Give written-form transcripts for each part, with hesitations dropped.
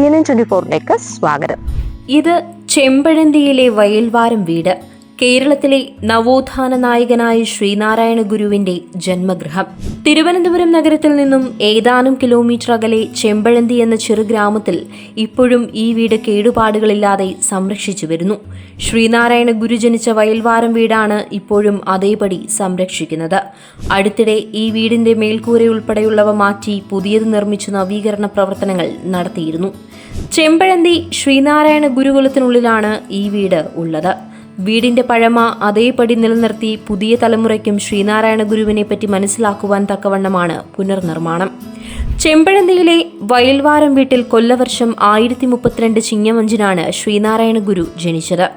DNN24 സ്വാഗതം. ഇത് ചെമ്പഴന്തിയിലെ വയൽവാരം വീട്. കേരളത്തിലെ നവോത്ഥാന നായകനായ ശ്രീനാരായണ ഗുരുവിന്റെ ജന്മഗൃഹം. തിരുവനന്തപുരം നഗരത്തിൽ നിന്നും ഏതാനും കിലോമീറ്റർ അകലെ ചെമ്പഴന്തി എന്ന ചെറുഗ്രാമത്തിൽ ഇപ്പോഴും ഈ വീട് കേടുപാടുകളില്ലാതെ സംരക്ഷിച്ചു വരുന്നു. ശ്രീനാരായണ ഗുരു ജനിച്ച വയൽവാരം വീടാണ് ഇപ്പോഴും അതേപടി സംരക്ഷിക്കുന്നത്. അടുത്തിടെ ഈ വീടിന്റെ മേൽക്കൂരയുൾപ്പെടെയുള്ളവ മാറ്റി പുതിയത് നിർമ്മിച്ചു നവീകരണ പ്രവർത്തനങ്ങൾ നടത്തിയിരുന്നു. ചെമ്പഴന്തി ശ്രീനാരായണ ഗുരുകുലത്തിനുള്ളിലാണ് ഈ വീട് ഉള്ളത്. വീടിന്റെ പഴമ അതേപടി നിലനിർത്തി പുതിയ തലമുറയ്ക്കും ശ്രീനാരായണ ഗുരുവിനെ പറ്റി മനസ്സിലാക്കുവാൻ തക്കവണ്ണമാണ് പുനർനിർമ്മാണം. ചെമ്പഴന്തിയിലെ വയൽവാരം വീട്ടിൽ കൊല്ലവർഷം 1032 ചിങ്ങം 5-നാണ് ശ്രീനാരായണ ഗുരു ജനിച്ചത്.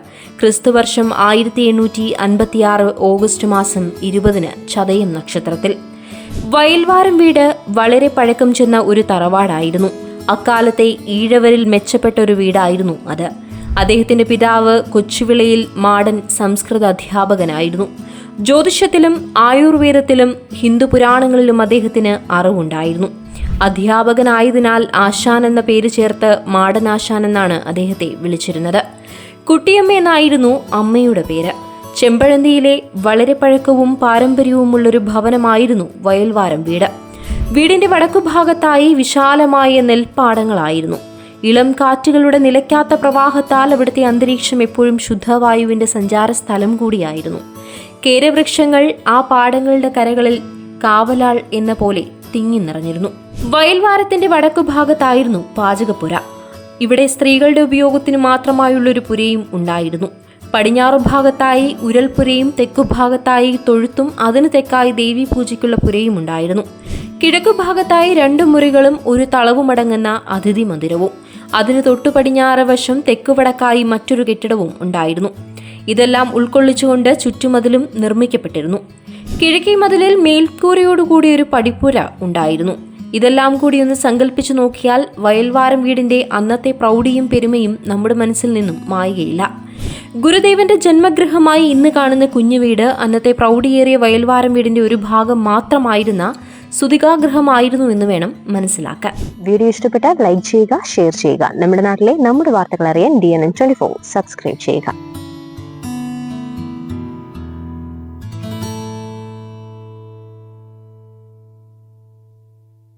ക്രിസ്തുവർഷം 1856 ഓഗസ്റ്റ് മാസം 20-ന് ചതയം നക്ഷത്രത്തിൽ. വയൽവാരം വീട് വളരെ പഴക്കം ചെന്ന ഒരു തറവാടായിരുന്നു. അക്കാലത്തെ ഈഴവരിൽ മെച്ചപ്പെട്ട ഒരു വീടായിരുന്നു അത്. അദ്ദേഹത്തിന്റെ പിതാവ് കൊച്ചുവിളയിൽ മാടൻ സംസ്കൃത അധ്യാപകനായിരുന്നു. ജ്യോതിഷത്തിലും ആയുർവേദത്തിലും ഹിന്ദു പുരാണങ്ങളിലും അദ്ദേഹത്തിന് അറിവുണ്ടായിരുന്നു. അധ്യാപകനായതിനാൽ ആശാൻ എന്ന പേര് ചേർത്ത് മാടനാശാൻ എന്നാണ് അദ്ദേഹത്തെ വിളിച്ചിരുന്നത്. കുട്ടിയമ്മ എന്നായിരുന്നു അമ്മയുടെ പേര്. ചെമ്പഴന്തിയിലെ വളരെ പഴക്കവും പാരമ്പര്യവുമുള്ളൊരു ഭവനമായിരുന്നു വയൽവാരം വീട്. വീടിന്റെ വടക്കുഭാഗത്തായി വിശാലമായ നെൽപ്പാടങ്ങളായിരുന്നു. ഇളം കാറ്റുകളുടെ നിലയ്ക്കാത്ത പ്രവാഹത്താൽ അവിടുത്തെ അന്തരീക്ഷം എപ്പോഴും ശുദ്ധവായുവിന്റെ സഞ്ചാര സ്ഥലം കൂടിയായിരുന്നു. കേരവൃക്ഷങ്ങൾ ആ പാടങ്ങളുടെ കരകളിൽ കാവലാൾ എന്ന പോലെ തിങ്ങി നിറഞ്ഞിരുന്നു. വയൽവാരത്തിന്റെ വടക്കുഭാഗത്തായിരുന്നു പാചകപ്പുര. ഇവിടെ സ്ത്രീകളുടെ ഉപയോഗത്തിന് മാത്രമായുള്ളൊരു പുരയും ഉണ്ടായിരുന്നു. പടിഞ്ഞാറു ഭാഗത്തായി ഉരൽപുരയും തെക്കുഭാഗത്തായി തൊഴുത്തും അതിനു തെക്കായി ദേവീപൂജയ്ക്കുള്ള പുരയും ഉണ്ടായിരുന്നു. കിഴക്കുഭാഗത്തായി 2 മുറികളും ഒരു തളവുമടങ്ങുന്ന അതിഥി മന്ദിരവും അതിന് തൊട്ടു പടിഞ്ഞാറ് വശം തെക്കുവടക്കായി മറ്റൊരു കെട്ടിടവും ഉണ്ടായിരുന്നു. ഇതെല്ലാം ഉൾക്കൊള്ളിച്ചുകൊണ്ട് ചുറ്റുമതിലും നിർമ്മിക്കപ്പെട്ടിരുന്നു. കിഴക്കേ മതിലിൽ മേൽക്കൂരയോടുകൂടി ഒരു പടിപ്പുര ഉണ്ടായിരുന്നു. ഇതെല്ലാം കൂടി ഒന്ന് സങ്കല്പിച്ചു നോക്കിയാൽ വയൽവാരം വീടിന്റെ അന്നത്തെ പ്രൗഢിയും പെരുമയും നമ്മുടെ മനസ്സിൽ നിന്നും മായുകയില്ല. ഗുരുദേവന്റെ ജന്മഗൃഹമായി ഇന്ന് കാണുന്ന കുഞ്ഞു വീട് അന്നത്തെ പ്രൗഢിയേറിയ വയൽവാരം വീടിന്റെ ഒരു ഭാഗം മാത്രമായിരുന്ന സുതികാഗ്രഹമായിരുന്നു എന്ന് വേണം മനസ്സിലാക്കാൻ. വീഡിയോ ഇഷ്ടപ്പെട്ടാൽ ലൈക്ക് ചെയ്യുക, ഷെയർ ചെയ്യുക. നമ്മുടെ നാട്ടിലെ നമ്മുടെ വാർത്തകൾ അറിയാൻ DNN24 സബ്സ്ക്രൈബ് ചെയ്യുക.